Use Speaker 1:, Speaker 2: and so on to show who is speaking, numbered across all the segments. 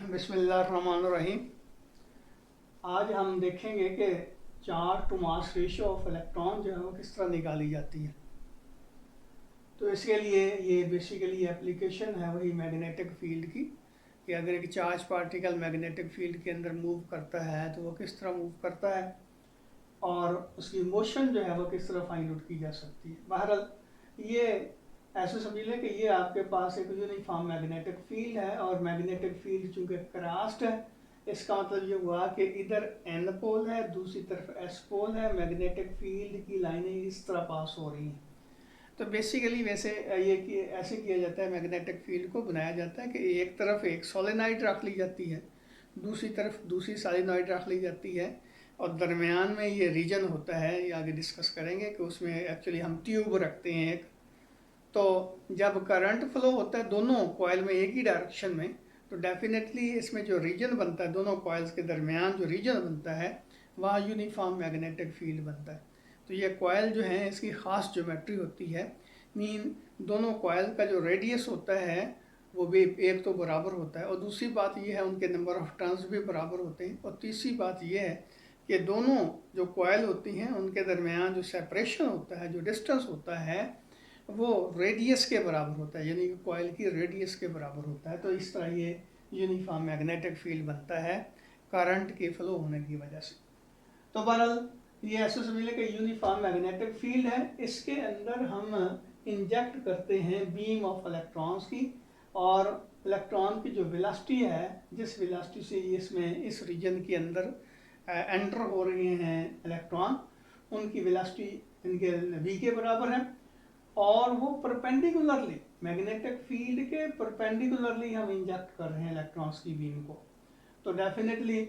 Speaker 1: बिस्मिल्लाहिर्रहमानिर्रहीम। आज हम देखेंगे कि charge to mass ratio of electron जो है वो किस तरह निकाली जाती है। तो इसके लिए ये बेसिकली एप्लीकेशन है वही मैग्नेटिक फील्ड की, कि अगर एक चार्ज पार्टिकल मैग्नेटिक फील्ड के अंदर मूव करता है तो वो किस तरह मूव करता है और उसकी मोशन जो है वो किस तरह फाइंड आउट की जा सकती है। बहरहाल ये ऐसे समझ लें कि ये आपके पास एक यूनिफॉर्म मैग्नेटिक फील्ड है और मैग्नेटिक फील्ड चूंकि क्रॉस्ड है, इसका मतलब ये हुआ कि इधर एन पोल है, दूसरी तरफ एस पोल है, मैग्नेटिक फील्ड की लाइनें इस तरह पास हो रही हैं। तो बेसिकली वैसे ये कि ऐसे किया जाता है, मैग्नेटिक फील्ड को बनाया जाता है कि एक तरफ एक सोलेनॉइड रख ली जाती है, दूसरी तरफ दूसरी सोलेनॉइड रख ली जाती है और दरमियान में ये रीजन होता है, ये आगे डिस्कस करेंगे कि उसमें एक्चुअली हम ट्यूब रखते हैं एक। तो जब करंट फ्लो होता है दोनों कॉइल में एक ही डायरेक्शन में, तो डेफिनेटली इसमें जो रीजन बनता है दोनों कॉइल्स के दरमियान जो रीजन बनता है वहाँ यूनिफॉर्म मैग्नेटिक फील्ड बनता है। तो ये कॉइल जो है इसकी ख़ास ज्योमेट्री होती है, मीन दोनों कॉइल का जो रेडियस होता है वो भी एक तो बराबर होता है और दूसरी बात ये है उनके नंबर ऑफ टर्न्स भी बराबर होते हैं और तीसरी बात ये है कि दोनों जो कॉइल होती हैं उनके दरमियान जो सेपरेशन होता है, जो डिस्टेंस होता है वो रेडियस के बराबर होता है, यानी कि कॉइल की रेडियस के बराबर होता है। तो इस तरह ये यूनिफॉर्म मैग्नेटिक फील्ड बनता है करंट के फ्लो होने की वजह से। तो बहरहाल ये ऐसे समझ लें कि यूनिफॉर्म मैग्नेटिक फील्ड है, इसके अंदर हम इंजेक्ट करते हैं बीम ऑफ इलेक्ट्रॉन्स की और इलेक्ट्रॉन की जो वेलोसिटी है, जिस वेलोसिटी से इसमें इस रीजन के अंदर एंटर हो रहे हैं इलेक्ट्रॉन, उनकी वेलोसिटी इनके v के बराबर है और वो परपेंडिकुलरली मैग्नेटिक फील्ड के परपेंडिकुलरली हम इंजेक्ट कर रहे हैं इलेक्ट्रॉन्स की बीम को। तो डेफिनेटली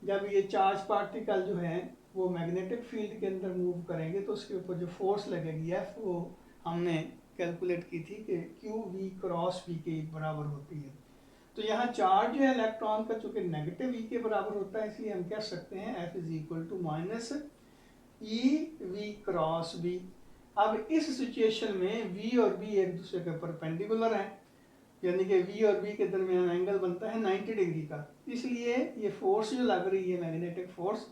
Speaker 1: जब ये चार्ज पार्टिकल जो है वो मैग्नेटिक फील्ड के अंदर मूव करेंगे तो उसके ऊपर जो फोर्स लगेगी एफ, वो हमने कैलकुलेट की थी कि क्यू वी क्रॉस वी के बराबर होती है। तो यहाँ चार्ज जो है इलेक्ट्रॉन का चूंकि नेगेटिव ई के बराबर होता है, इसलिए हम कह सकते हैं F is equal to minus E V cross V. अब इस सिचुएशन में v और b एक दूसरे के परपेंडिकुलर हैं, यानी कि v और b के दरमियान एंगल बनता है 90 डिग्री का। इसलिए ये फोर्स जो लग रही है मैग्नेटिक फोर्स,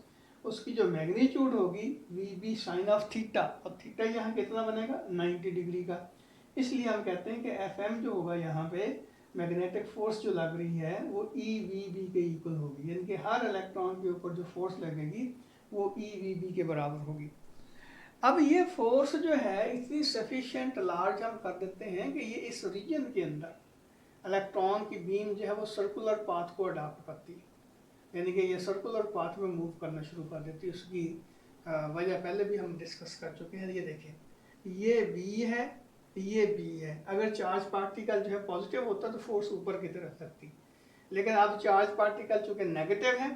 Speaker 1: उसकी जो मैग्नीट्यूड होगी V B sine of theta, और थीटा यहाँ कितना बनेगा 90 डिग्री का। इसलिए हम कहते हैं कि एफ एम जो होगा यहाँ पे मैग्नेटिक फोर्स जो लग रही है वो ई वी बी के इक्वल होगी, यानी कि हर इलेक्ट्रॉन के ऊपर जो फोर्स लगेगी वो ई वी बी के बराबर होगी। अब ये फोर्स जो है इतनी सफिशिएंट लार्ज हम कर देते हैं कि ये इस रीजन के अंदर इलेक्ट्रॉन की बीम जो है वो सर्कुलर पाथ को अडॉप्ट करती है, यानी कि ये सर्कुलर पाथ में मूव करना शुरू कर देती है। उसकी वजह पहले भी हम डिस्कस कर चुके हैं। ये देखें, ये V है, ये B है। अगर चार्ज पार्टिकल जो है पॉजिटिव होता तो फोर्स ऊपर की तरफ लगती, लेकिन अब चार्ज पार्टिकल चूँकि नेगेटिव है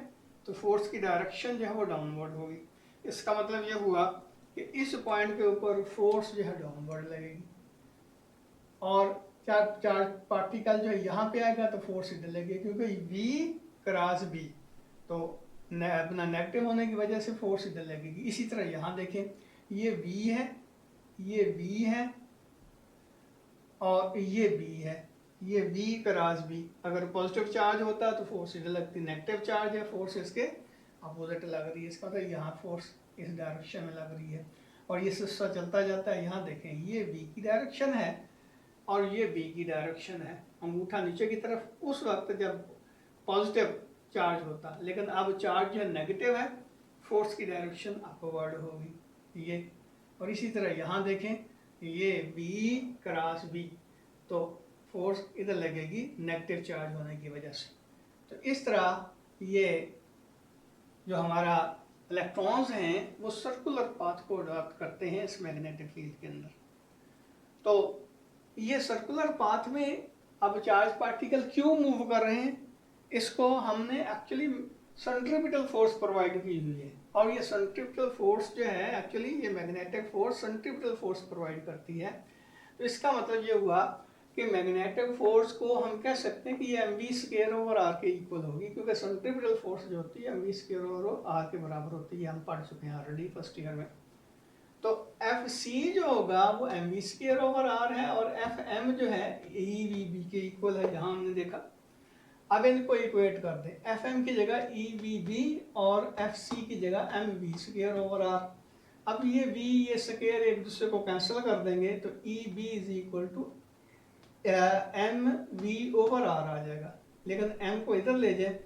Speaker 1: तो फोर्स की डायरेक्शन जो है वो डाउनवर्ड होगी। इसका मतलब ये हुआ कि इस पॉइंट के ऊपर फोर्स जो है डाउनवर्ड लगेगी और चार्ज पार्टिकल जो है यहाँ पे आएगा तो फोर्स इधर लगेगी, क्योंकि V क्रॉस B तो अपना नेगेटिव होने की वजह से फोर्स इधर लगेगी। इसी तरह यहाँ देखें, ये V है, ये V है और ये B है, ये V क्रॉस B। अगर पॉजिटिव चार्ज होता तो फोर्स इधर लगती, नेगेटिव चार्ज है फोर्स इसके अपोजिट लग रही है। इसका मतलब यहाँ फोर्स इस डायरेक्शन में लग रही है और ये सिलसिला चलता जाता है। यहाँ देखें, ये V की डायरेक्शन है और ये B की डायरेक्शन है, अंगूठा नीचे की तरफ उस वक्त जब पॉजिटिव चार्ज होता, लेकिन अब चार्ज जो है नेगेटिव है, फोर्स की डायरेक्शन अपवर्ड होगी ये। और इसी तरह यहाँ देखें, ये B क्रॉस B तो फोर्स इधर लगेगी नेगेटिव चार्ज होने की वजह से। तो इस तरह ये जो हमारा इलेक्ट्रॉन्स हैं वो सर्कुलर पाथ को अडॉप्ट करते हैं इस मैग्नेटिक फील्ड के अंदर। तो ये सर्कुलर पाथ में अब चार्ज पार्टिकल क्यों मूव कर रहे हैं, इसको हमने एक्चुअली सेंट्रीपिटल फोर्स प्रोवाइड की हुई है और ये सेंट्रीपिटल फोर्स जो है एक्चुअली ये magnetic force centripetal force provide करती है। तो इसका मतलब ये हुआ कि मैग्नेटिक फोर्स को हम कह सकते हैं कि ये mv स्क्वायर ओवर r के इक्वल होगी, क्योंकि सेंट्रीपिटल फोर्स जो होती है mv स्क्वायर ओवर r के बराबर होती है। हम पढ़ चुके हैं ऑलरेडी फर्स्ट ईयर में। तो Fc जो होगा वो mv स्क्वायर ओवर r है और Fm जो है e v b के इक्वल है, जहाँ हमने देखा। अब इनको इक्वेट कर दें, एफ एम की जगह ई वी बी और एफ सी की जगह M V square over R. अब ये वी ये स्क्वायर एक दूसरे को कैंसिल कर देंगे तो E B is equal to M V over R आ जाएगा, लेकिन एम को इधर ले जाए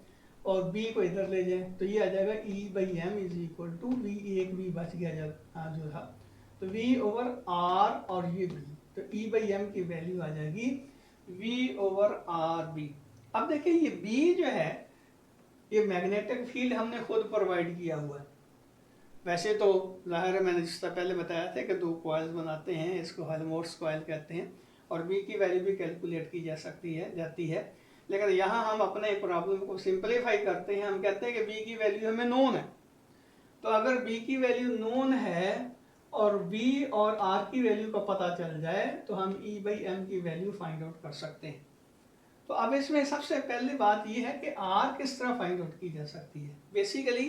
Speaker 1: और बी को इधर ले जाए तो ये आ जाएगा E by M is equal to V, एक वी बच गया जो था, तो वी ओवर आर और ये बी, तो ई बाई एम की वैल्यू आ जाएगी वी ओवर आर बी। अब देखिए ये बी जो है ये मैग्नेटिक फील्ड हमने खुद प्रोवाइड किया हुआ है। वैसे तो जाहिर है मैंने जिस तरह पहले बताया था कि दो कॉइल्स बनाते हैं, इसको हेल्महोल्ट्ज कॉइल कहते हैं, और बी की वैल्यू भी कैलकुलेट की जा सकती है जाती है, लेकिन यहाँ हम अपने प्रॉब्लम को सिंपलीफाई करते हैं। हम कहते हैं कि बी की वैल्यू हमें नोन है, तो अगर बी की वैल्यू नोन है और बी और आर की वैल्यू का पता चल जाए तो हम ई बाई एम की वैल्यू फाइंड आउट कर सकते हैं। तो अब इसमें सबसे पहली बात यह है कि आर किस तरह फाइंड आउट की जा सकती है। बेसिकली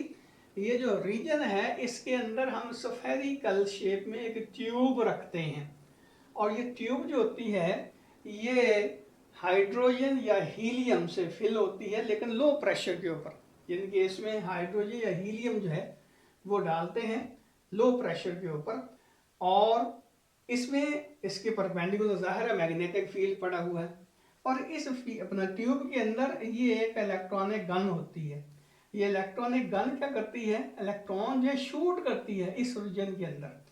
Speaker 1: ये जो रीजन है इसके अंदर हम स्फेरिकल शेप में एक ट्यूब रखते हैं, और ये ट्यूब जो होती है ये हाइड्रोजन या हीलियम से फिल होती है, लेकिन लो प्रेशर के ऊपर, यानी कि इसमें हाइड्रोजन या हीलियम जो है वो डालते हैं लो प्रेशर के ऊपर, और इसमें इसके परपेंडिकुलर जाहिर है मैग्नेटिक फील्ड पड़ा हुआ है, और इस अपना ट्यूब के अंदर ये एक इलेक्ट्रॉनिक गन होती है। ये इलेक्ट्रॉनिक गन क्या करती है, इलेक्ट्रॉन जो शूट करती है इस रीजन के अंदर।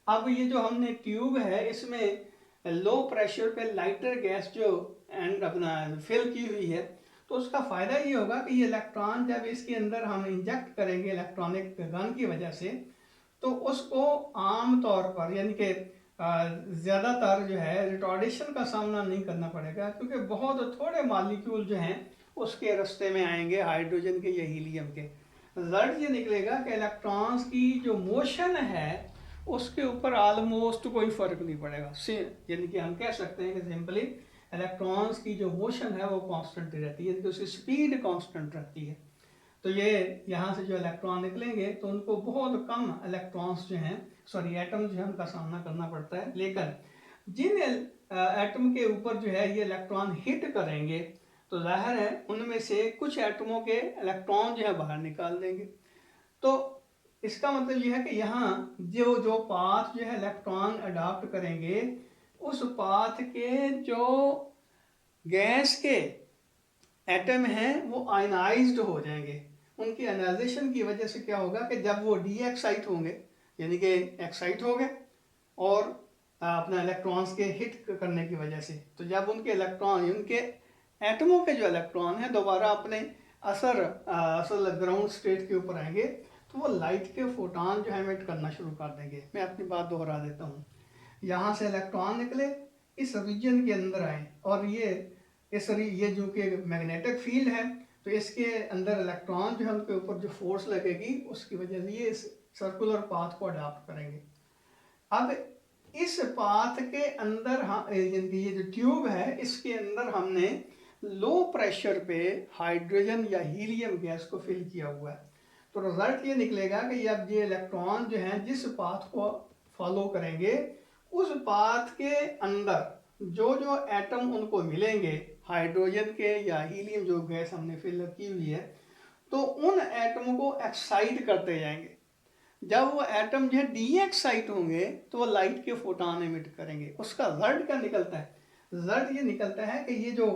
Speaker 1: अब ये जो हमने ट्यूब है इसमें लो प्रेशर पे लाइटर गैस जो एंड अपना फिल की हुई है, तो उसका फ़ायदा ये होगा कि ये इलेक्ट्रॉन जब इसके अंदर हम इंजेक्ट करेंगे इलेक्ट्रॉनिक गन की वजह से, तो उसको आम तौर पर यानी कि ज़्यादातर जो है रिटॉर्डेशन का सामना नहीं करना पड़ेगा, क्योंकि बहुत थोड़े मॉलिक्यूल जो हैं उसके रास्ते में आएंगे हाइड्रोजन के या हीलियम के। रिजल्ट ये निकलेगा कि इलेक्ट्रॉन्स की जो मोशन है उसके ऊपर ऑलमोस्ट कोई फ़र्क नहीं पड़ेगा, यानी कि हम कह सकते हैं कि सिंपली इलेक्ट्रॉन्स की जो मोशन है वो कांस्टेंट रहती है, यानी कि उसकी स्पीड कांस्टेंट रहती है। तो ये यहाँ से जो इलेक्ट्रॉन निकलेंगे तो उनको बहुत कम इलेक्ट्रॉन्स जो हैं एटम जो है उनका सामना करना पड़ता है, लेकिन जिन एटम के ऊपर जो है ये इलेक्ट्रॉन हिट करेंगे तो जाहिर है उनमें से कुछ एटमों के इलेक्ट्रॉन जो है बाहर निकाल देंगे। तो इसका मतलब यह है कि यहाँ जो जो पाथ जो है इलेक्ट्रॉन अडॉप्ट करेंगे उस पाथ के जो गैस के एटम हैं वो आयनाइज्ड हो जाएंगे। उनकी आयनाइजेशन की वजह से क्या होगा कि जब वो डी एक्साइट होंगे यानी कि एक्साइट हो गए और अपना इलेक्ट्रॉन्स के हिट करने की वजह से, तो जब उनके इलेक्ट्रॉन उनके एटमों के जो इलेक्ट्रॉन हैं दोबारा अपने असल ग्राउंड स्टेट के ऊपर आएंगे तो वो लाइट के फोटॉन जो है एमिट करना शुरू कर देंगे। मैं अपनी बात दोहरा देता हूँ, यहाँ से इलेक्ट्रॉन निकले इस रीजन के अंदर आए और ये जो कि मैग्नेटिक फील्ड है तो इसके अंदर इलेक्ट्रॉन जो है उनके ऊपर जो फोर्स लगेगी उसकी वजह से ये इस सर्कुलर पाथ को अडॉप्ट करेंगे। अब इस पाथ के अंदर ये जो ट्यूब है इसके अंदर हमने लो प्रेशर पे हाइड्रोजन या हीलियम गैस को फिल किया हुआ है, तो रिजल्ट ये निकलेगा कि अब ये इलेक्ट्रॉन जो हैं जिस पाथ को फॉलो करेंगे उस पाथ के अंदर जो जो एटम उनको मिलेंगे हाइड्रोजन के या हीलियम जो गैस हमने फिल की हुई है, तो उन एटम को एक्साइट करते जाएंगे। जब वो एटम जो है डी एक्साइट होंगे तो वो लाइट के फोटॉन एमिट करेंगे। उसका रिजल्ट क्या निकलता है, रिजल्ट ये निकलता है कि ये जो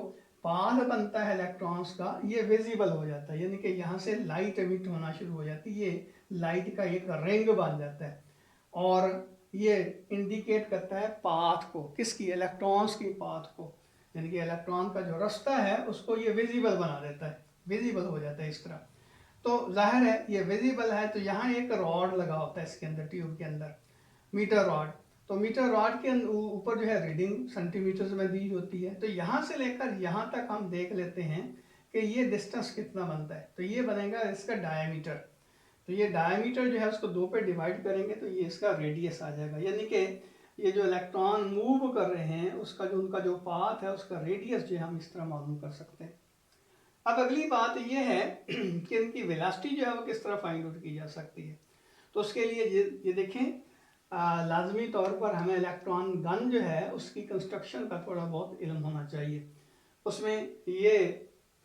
Speaker 1: पाथ बनता है इलेक्ट्रॉन्स का ये विजिबल हो जाता है, यानी कि यहाँ से लाइट एमिट होना शुरू हो जाती है, ये लाइट का एक रिंग बन जाता है और ये इंडिकेट करता है पाथ को, किसकी, इलेक्ट्रॉन्स की पाथ को, यानी कि इलेक्ट्रॉन का जो रास्ता है उसको ये विजिबल बना देता है, विजिबल हो जाता है इस तरह। तो जाहिर है ये विजिबल है, तो यहाँ एक रॉड लगा होता है इसके अंदर ट्यूब के अंदर, मीटर रॉड। तो मीटर रॉड के ऊपर जो है रीडिंग सेंटीमीटर्स में दी होती है, तो यहाँ से लेकर यहाँ तक हम देख लेते हैं कि ये डिस्टेंस कितना बनता है, तो ये बनेगा इसका डायमीटर। तो ये डायमीटर जो है उसको 2 पे डिवाइड करेंगे तो ये इसका रेडियस आ जाएगा, यानी कि ये जो इलेक्ट्रॉन मूव कर रहे हैं उसका जो उनका जो पाथ है उसका रेडियस जो है हम इस तरह मालूम कर सकते हैं। अब अगली बात ये है कि इनकी वेलोसिटी जो है वो किस तरह फाइंड आउट की जा सकती है। तो उसके लिए ये देखें, लाजमी तौर पर हमें इलेक्ट्रॉन गन जो है उसकी कंस्ट्रक्शन का थोड़ा बहुत इल्म होना चाहिए। उसमें ये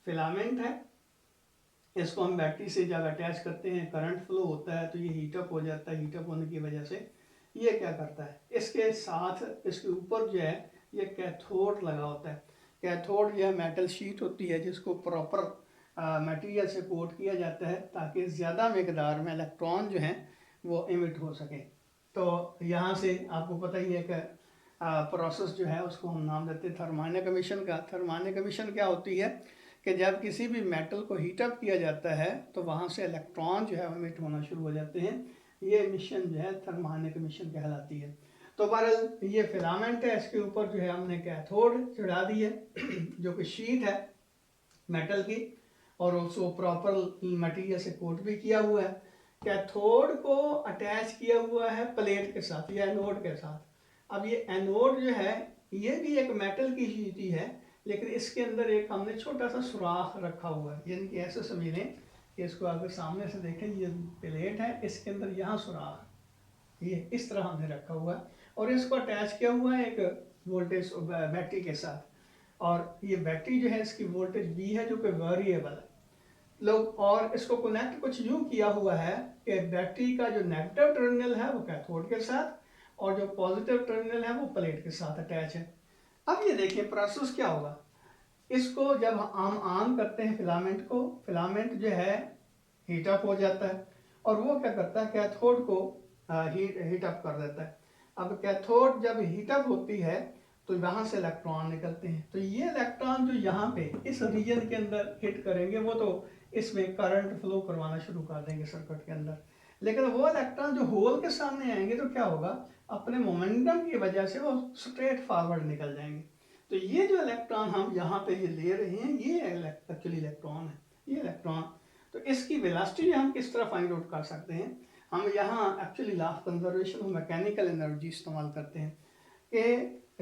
Speaker 1: फिलामेंट है, इसको हम बैटरी से जब अटैच करते हैं करंट फ्लो होता है तो ये हीटअप हो जाता है। हीटअप होने की वजह से ये क्या करता है, इसके साथ इसके ऊपर जो है ये कैथोड लगा होता है। कैथोड जो है मेटल शीट होती है जिसको प्रॉपर मटेरियल से कोट किया जाता है ताकि ज़्यादा मकदार में इलेक्ट्रॉन जो हैं वो इमिट हो सके। तो यहाँ से आपको पता ही है कि प्रोसेस जो है उसको हम नाम देते हैं थर्मोडायनेमिक एमिशन का। थर्मोडायनेमिक एमिशन क्या होती है कि जब किसी भी मेटल को हीटअप किया जाता है तो वहाँ से इलेक्ट्रॉन जो है इमिट होना शुरू हो जाते हैं। ये एमिशन जो है थर्मोडायनेमिक एमिशन कहलाती है। तो बहरहाल ये फिलामेंट है, इसके ऊपर जो है हमने कैथोड चढ़ा दी है जो कि शीट है मेटल की, और उसको प्रॉपर मटेरियल से कोट भी किया हुआ है। कैथोड को अटैच किया हुआ है प्लेट के साथ या एनोड के साथ। अब ये एनोड जो है ये भी एक मेटल की शीट ही है, लेकिन इसके अंदर एक हमने छोटा सा सुराख रखा हुआ है, यानी कि ऐसे समझ लें कि इसको अगर सामने से देखें, ये प्लेट है, इसके अंदर यहाँ सुराख, ये इस तरह हमने रखा हुआ है और इसको अटैच किया हुआ है एक वोल्टेज बैटरी के साथ। और ये बैटरी जो है इसकी वोल्टेज बी है जो कि वेरिएबल है लोग, और इसको कनेक्ट कुछ यूँ किया हुआ है कि बैटरी का जो नेगेटिव टर्मिनल है वो कैथोड के साथ और जो पॉजिटिव टर्मिनल है वो प्लेट के साथ अटैच है। अब ये देखिए प्रोसेस क्या होगा, इसको जब हम ऑन करते हैं फिलामेंट को, फिलामेंट जो है हीटअप हो जाता है और वो क्या करता है कैथोड को हीटअप कर देता है। अब कैथोड जब हीटअप होती है तो यहाँ से इलेक्ट्रॉन निकलते हैं, तो ये इलेक्ट्रॉन जो यहाँ पे इस रीजन के अंदर हिट करेंगे वो तो इसमें करंट फ्लो करवाना शुरू कर देंगे सर्किट के अंदर। लेकिन वो इलेक्ट्रॉन जो होल के सामने आएंगे तो क्या होगा, अपने मोमेंटम की वजह से वो स्ट्रेट फॉरवर्ड निकल जाएंगे। तो ये जो इलेक्ट्रॉन हम यहाँ पे ये ले रहे हैं ये एक्चुअली इलेक्ट्रॉन है, ये इलेक्ट्रॉन। तो इसकी वेलोसिटी हम किस तरह फाइंड आउट कर सकते हैं, हम यहाँ एक्चुअली लॉ ऑफ कंजर्वेशन और मैकेनिकल एनर्जी इस्तेमाल करते हैं कि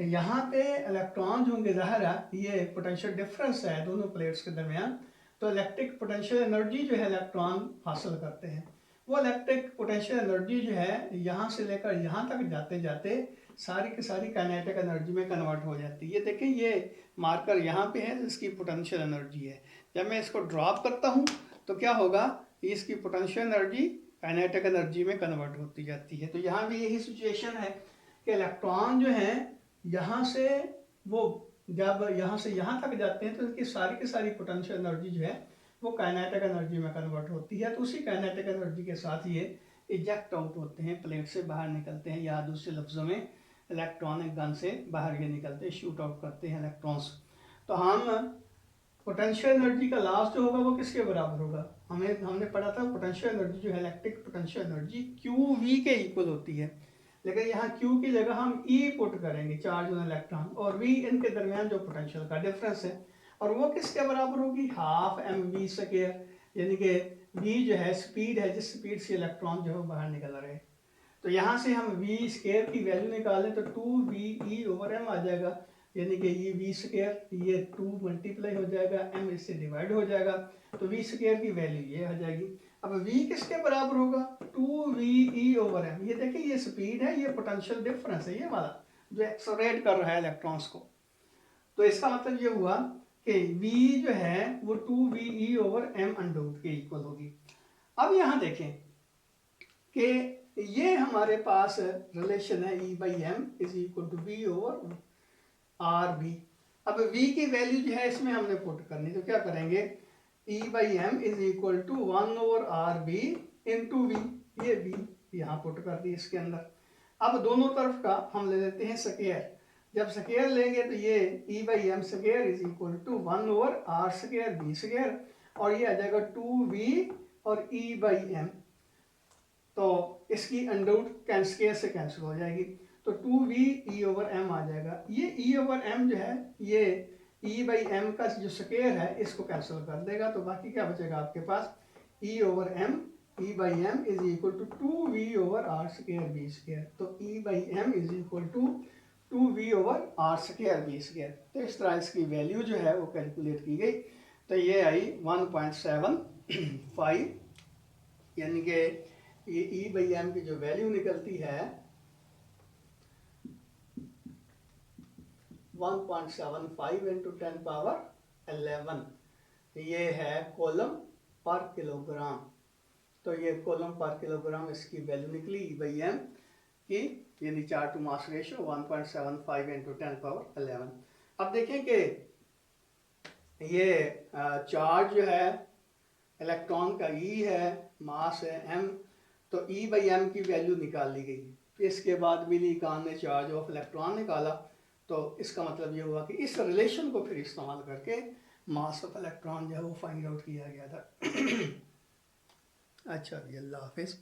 Speaker 1: यहाँ पे इलेक्ट्रॉन जो होंगे, ज़ाहिर है ये पोटेंशियल डिफरेंस है दोनों प्लेट्स के दरमियान, तो इलेक्ट्रिक पोटेंशियल एनर्जी जो है इलेक्ट्रॉन हासिल करते हैं। वो इलेक्ट्रिक पोटेंशियल एनर्जी जो है यहाँ से लेकर यहाँ तक जाते जाते सारी की सारी काइनेटिक एनर्जी में कन्वर्ट हो जाती है। ये देखें ये मार्कर यहाँ पे है जिसकी पोटेंशियल एनर्जी है, जब मैं इसको ड्रॉप करता हूँ तो क्या होगा, इसकी पोटेंशियल एनर्जी काइनेटिक एनर्जी में कन्वर्ट होती जाती है। तो यहाँ भी यही सिचुएशन है कि इलेक्ट्रॉन जो हैं यहाँ से वो जब यहाँ से यहाँ तक जाते हैं तो इनकी सारी की सारी पोटेंशियल एनर्जी जो है वो काइनेटिक एनर्जी में कन्वर्ट होती है। तो उसी काइनेटिक एनर्जी के साथ ये इजेक्ट आउट होते हैं, प्लेट से बाहर निकलते हैं, या दूसरे लफ्ज़ों में इलेक्ट्रॉनिक गन से बाहर ये निकलते हैं, शूट आउट करते हैं इलेक्ट्रॉन्स। तो हम पोटेंशियल एनर्जी का लॉस जो होगा वो किसके बराबर होगा, हमने पढ़ा था पोटेंशियल एनर्जी जो है electric potential energy Q V के इक्वल होती है, लेकिन यहाँ Q की जगह हम E पुट करेंगे, चार्ज ऑन इलेक्ट्रॉन, और V इनके दरमियान जो पोटेंशियल का डिफरेंस है, और वो किसके बराबर होगी, हाफ mv स्क्वायर, यानी कि V जो है स्पीड है जिस स्पीड से इलेक्ट्रॉन जो है बाहर निकल रहे हैं। तो यहाँ से हम V स्क्वायर की वैल्यू निकालें तो 2VE/m आ जाएगा, यानी कि ये V स्क्वायर, ये 2 मल्टीप्लाई हो जाएगा, m इससे डिवाइड हो जाएगा, तो V स्क्वायर की वैल्यू ये आ जाएगी। अब V किसके बराबर होगा, 2VE/m। ये देखिए ये स्पीड है, ये पोटेंशियल डिफरेंस है, ये वाला जो एक्सेलरेट कर रहा है इलेक्ट्रॉन्स को। तो इसका मतलब ये हुआ कि V जो है वो 2VE/m अंडररूट के इक्वल होगी। अब यहाँ देखें कि ये हमारे पास रिलेशन है E/m is equal to V/RB। अब V की वैल्यू जो है इसमें हमने पुट करनी, तो क्या करेंगे, E/m is equal to 1/RB into V, ये V यहाँ पुट कर दी इसके अंदर। अब दोनों तरफ का हम ले लेते हैं स्क्वायर, जब स्क्वायर लेंगे तो ये E/m square is equal to 1/R square B square, और ये आ जाएगा 2V और E/m, तो इसकी अंडररूट स्क्वायर से कैंसिल हो जाएगी, तो 2VE/m आ जाएगा। ये E/m जो है ये E/m का जो स्क्वायर है इसको कैंसिल कर देगा, तो बाकी क्या बचेगा आपके पास, E/m is equal to 2V/R square B square, तो E/m is equal to 2V/R square B square. तो इस तरह इसकी वैल्यू जो है वो कैलकुलेट की गई, तो ये आई 1.75, यानी कि ये E/m की जो वैल्यू निकलती है 1.75 × 10⁻11, ये है कॉलम पर किलोग्राम। तो ये कॉलम पर किलोग्राम इसकी वैल्यू निकली E/m की, यानी चार्ज टू मास रेशियो 1.75 × 10⁻11। अब देखें कि ये चार्ज जो है इलेक्ट्रॉन का E है, मास है m, तो E/m की वैल्यू निकाल ली गई। फिर इसके बाद मिली कान ने चार्ज ऑफ इलेक्ट्रॉन निकाला, तो इसका मतलब ये हुआ कि इस रिलेशन को फिर इस्तेमाल करके मास ऑफ इलेक्ट्रॉन जो है वो फाइंड आउट किया गया था। अच्छा जी, अल्लाह हाफिज़।